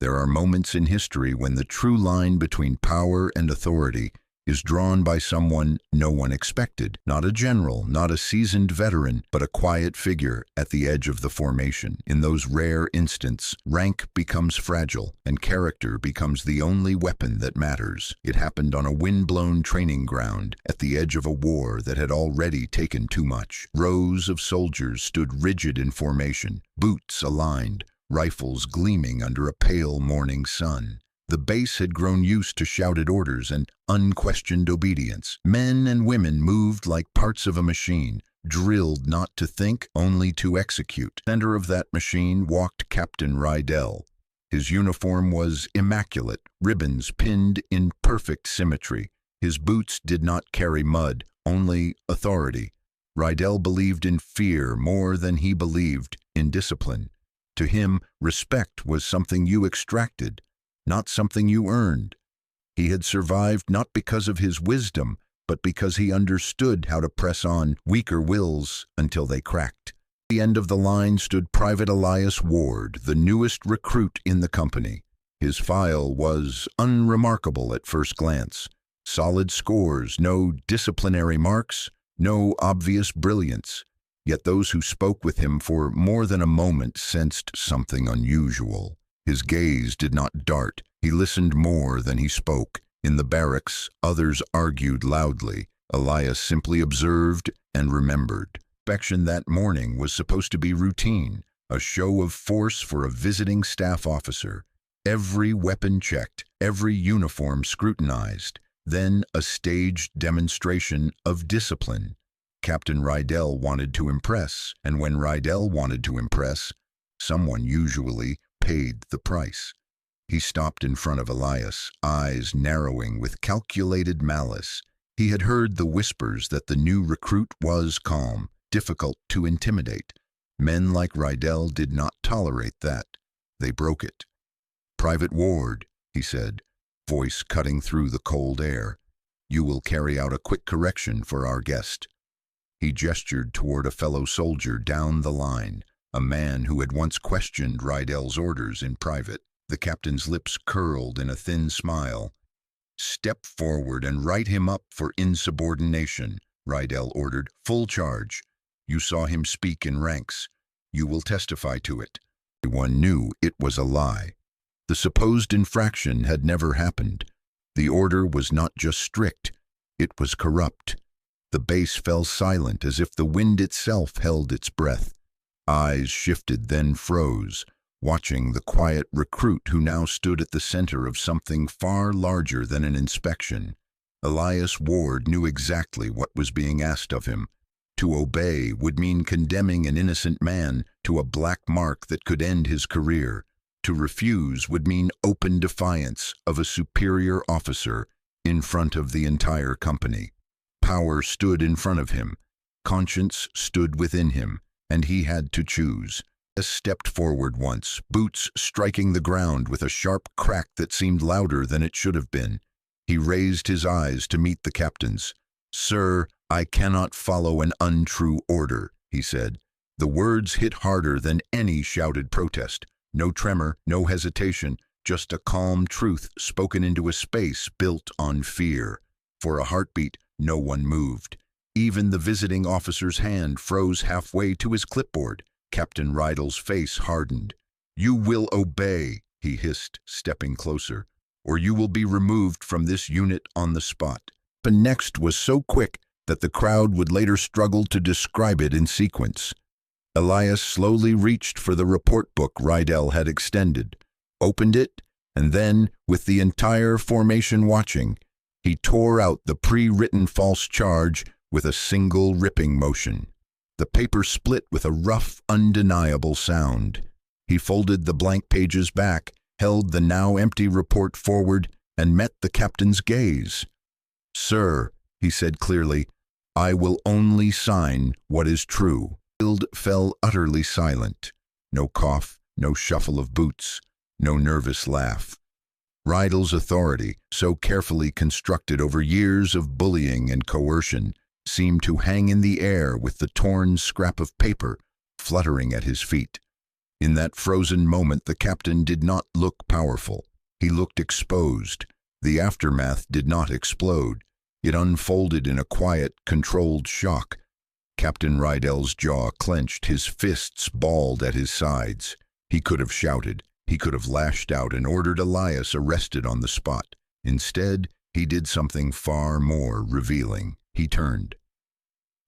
There are moments in history when the true line between power and authority is drawn by someone no one expected. Not a general, not a seasoned veteran, but a quiet figure at the edge of the formation. In those rare instants, rank becomes fragile, and character becomes the only weapon that matters. It happened on a wind-blown training ground, at the edge of a war that had already taken too much. Rows of soldiers stood rigid in formation, boots aligned, rifles gleaming under a pale morning sun. The base had grown used to shouted orders and unquestioned obedience. Men and women moved like parts of a machine, drilled not to think, only to execute. Center of that machine walked Captain Rydell. His uniform was immaculate, ribbons pinned in perfect symmetry. His boots did not carry mud, only authority. Rydell believed in fear more than he believed in discipline. To him, respect was something you extracted, not something you earned. He had survived not because of his wisdom, but because he understood how to press on weaker wills until they cracked. At the end of the line stood Private Elias Ward, the newest recruit in the company. His file was unremarkable at first glance. Solid scores, no disciplinary marks, no obvious brilliance. Yet those who spoke with him for more than a moment sensed something unusual. His gaze did not dart. He listened more than he spoke. In the barracks, others argued loudly. Elias simply observed and remembered. Inspection that morning was supposed to be routine, a show of force for a visiting staff officer. Every weapon checked, every uniform scrutinized, then a staged demonstration of discipline. Captain Rydell wanted to impress, and when Rydell wanted to impress, someone usually paid the price. He stopped in front of Elias, eyes narrowing with calculated malice. He had heard the whispers that the new recruit was calm, difficult to intimidate. Men like Rydell did not tolerate that. They broke it. "Private Ward," he said, voice cutting through the cold air, "you will carry out a quick correction for our guest." He gestured toward a fellow soldier down the line, a man who had once questioned Rydell's orders in private. The captain's lips curled in a thin smile. "Step forward and write him up for insubordination," Rydell ordered. "Full charge. You saw him speak in ranks. You will testify to it." Everyone knew it was a lie. The supposed infraction had never happened. The order was not just strict, it was corrupt. The base fell silent as if the wind itself held its breath. Eyes shifted, then froze, watching the quiet recruit who now stood at the center of something far larger than an inspection. Elias Ward knew exactly what was being asked of him. To obey would mean condemning an innocent man to a black mark that could end his career. To refuse would mean open defiance of a superior officer in front of the entire company. Power stood in front of him. Conscience stood within him, and he had to choose. He stepped forward once, boots striking the ground with a sharp crack that seemed louder than it should have been. He raised his eyes to meet the captain's. "Sir, I cannot follow an untrue order," he said. The words hit harder than any shouted protest. No tremor, no hesitation, just a calm truth spoken into a space built on fear. For a heartbeat, no one moved. Even the visiting officer's hand froze halfway to his clipboard. Captain Rydell's face hardened. "You will obey," he hissed, stepping closer, "or you will be removed from this unit on the spot." The next was so quick that the crowd would later struggle to describe it in sequence. Elias slowly reached for the report book Rydell had extended, opened it, and then, with the entire formation watching, he tore out the pre-written false charge with a single ripping motion. The paper split with a rough, undeniable sound. He folded the blank pages back, held the now empty report forward, and met the captain's gaze. "Sir," he said clearly, "I will only sign what is true." Field fell utterly silent. No cough, no shuffle of boots, no nervous laugh. Rydell's authority, so carefully constructed over years of bullying and coercion, seemed to hang in the air with the torn scrap of paper fluttering at his feet. In that frozen moment, the captain did not look powerful. He looked exposed. The aftermath did not explode. It unfolded in a quiet, controlled shock. Captain Rydell's jaw clenched, his fists balled at his sides. He could have shouted. He could have lashed out and ordered Elias arrested on the spot. Instead, he did something far more revealing. He turned.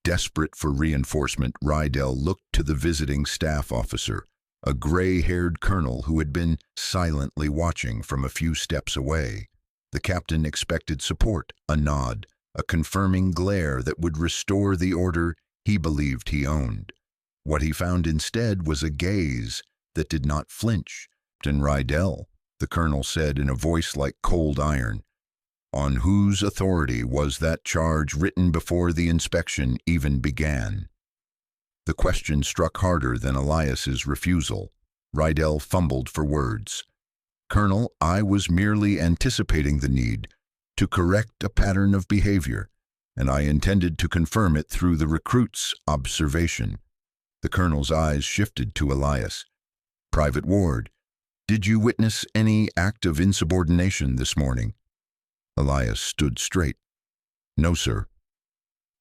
Desperate for reinforcement, Rydell looked to the visiting staff officer, a gray-haired colonel who had been silently watching from a few steps away. The captain expected support, a nod, a confirming glare that would restore the order he believed he owned. What he found instead was a gaze that did not flinch. "Captain Rydell," the colonel said in a voice like cold iron, "on whose authority was that charge written before the inspection even began?" The question struck harder than Elias's refusal. Rydell fumbled for words. "Colonel, I was merely anticipating the need to correct a pattern of behavior, and I intended to confirm it through the recruit's observation." The colonel's eyes shifted to Elias. "Private Ward, did you witness any act of insubordination this morning?" Elias stood straight. "No, sir."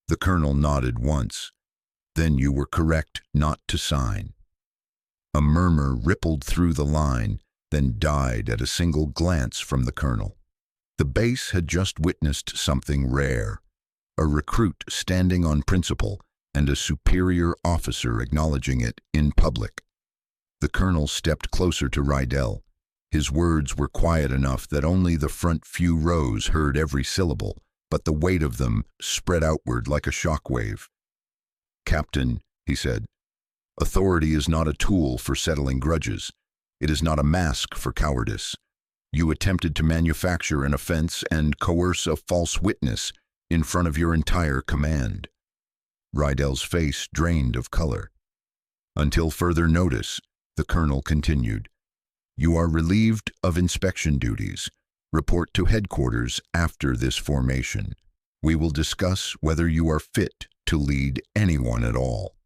The colonel nodded once. "Then you were correct not to sign." A murmur rippled through the line, then died at a single glance from the colonel. The base had just witnessed something rare. A recruit standing on principle and a superior officer acknowledging it in public. The colonel stepped closer to Rydell. His words were quiet enough that only the front few rows heard every syllable, but the weight of them spread outward like a shockwave. "Captain," he said, "authority is not a tool for settling grudges. It is not a mask for cowardice. You attempted to manufacture an offense and coerce a false witness in front of your entire command." Rydell's face drained of color. "Until further notice," the colonel continued, "you are relieved of inspection duties. Report to headquarters after this formation. We will discuss whether you are fit to lead anyone at all."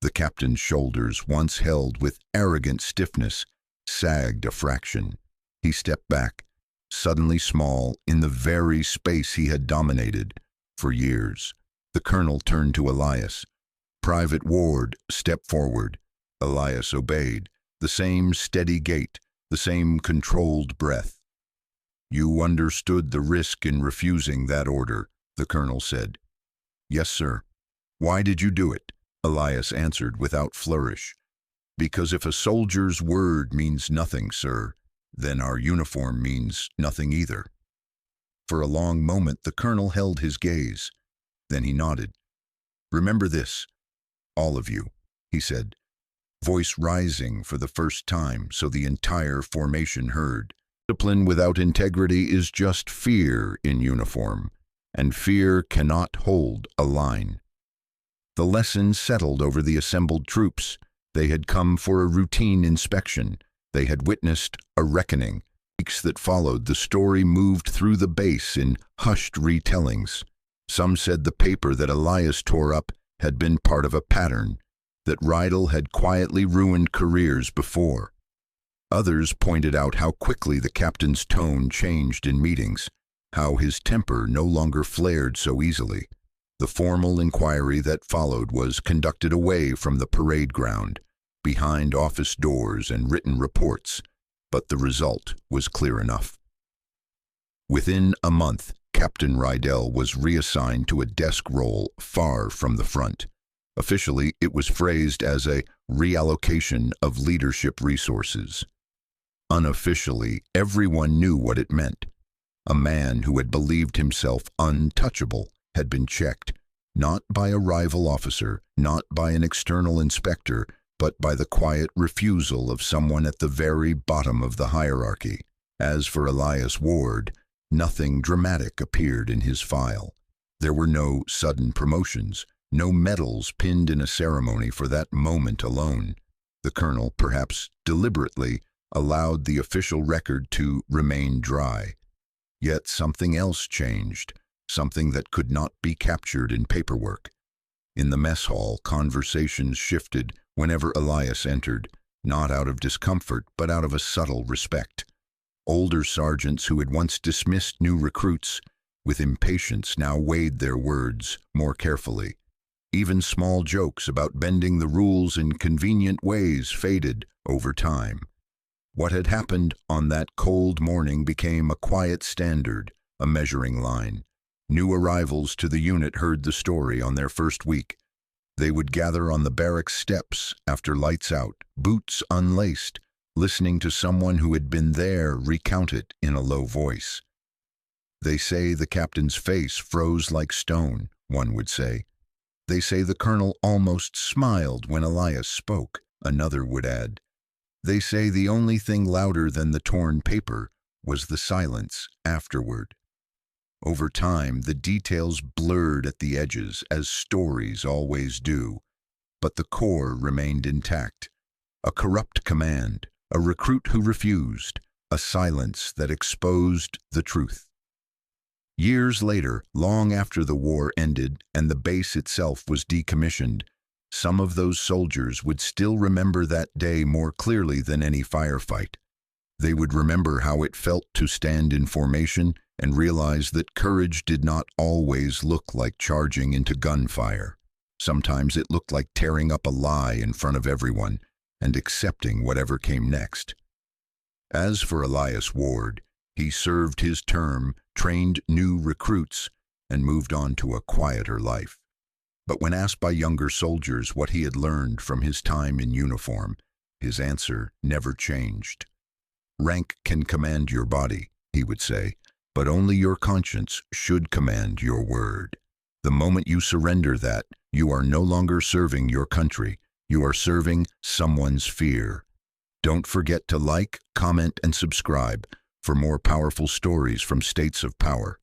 The captain's shoulders, once held with arrogant stiffness, sagged a fraction. He stepped back, suddenly small in the very space he had dominated for years. The colonel turned to Elias. "Private Ward, step forward." Elias obeyed, the same steady gait, the same controlled breath. "You understood the risk in refusing that order," the colonel said. "Yes, sir." "Why did you do it?" Elias answered without flourish. "Because if a soldier's word means nothing, sir, then our uniform means nothing either." For a long moment the colonel held his gaze. Then he nodded. "Remember this, all of you," he said, voice rising for the first time so the entire formation heard. "Discipline without integrity is just fear in uniform, and fear cannot hold a line." The lesson settled over the assembled troops. They had come for a routine inspection. They had witnessed a reckoning. Weeks that followed, the story moved through the base in hushed retellings. Some said the paper that Elias tore up had been part of a pattern, that Rydell had quietly ruined careers before. Others pointed out how quickly the captain's tone changed in meetings, how his temper no longer flared so easily. The formal inquiry that followed was conducted away from the parade ground, behind office doors and written reports, but the result was clear enough. Within a month, Captain Rydell was reassigned to a desk role far from the front. Officially, it was phrased as a reallocation of leadership resources. Unofficially, everyone knew what it meant. A man who had believed himself untouchable had been checked, not by a rival officer, not by an external inspector, but by the quiet refusal of someone at the very bottom of the hierarchy. As for Elias Ward, nothing dramatic appeared in his file. There were no sudden promotions, no medals pinned in a ceremony for that moment alone. The colonel, perhaps deliberately, allowed the official record to remain dry. Yet something else changed, something that could not be captured in paperwork. In the mess hall, conversations shifted whenever Elias entered. not out of discomfort, but out of a subtle respect. Older sergeants who had once dismissed new recruits with impatience now weighed their words more carefully. Even small jokes about bending the rules in convenient ways faded over time. What had happened on that cold morning became a quiet standard, a measuring line. New arrivals to the unit heard the story on their first week. They would gather on the barracks steps after lights out, boots unlaced, listening to someone who had been there recount it in a low voice. They say the captain's face froze like stone, one would say. They say the colonel almost smiled when Elias spoke, another would add. They say the only thing louder than the torn paper was the silence afterward. Over time, the details blurred at the edges, as stories always do, but the core remained intact. A corrupt command, a recruit who refused, a silence that exposed the truth. Years later, long after the war ended and the base itself was decommissioned, some of those soldiers would still remember that day more clearly than any firefight. They would remember how it felt to stand in formation and realize that courage did not always look like charging into gunfire. Sometimes it looked like tearing up a lie in front of everyone and accepting whatever came next. As for Elias Ward, he served his term, trained new recruits, and moved on to a quieter life. But when asked by younger soldiers what he had learned from his time in uniform, his answer never changed. Rank can command your body, he would say, but only your conscience should command your word. The moment you surrender that, you are no longer serving your country. You are serving someone's fear. Don't forget to like, comment, and subscribe for more powerful stories from States of Power.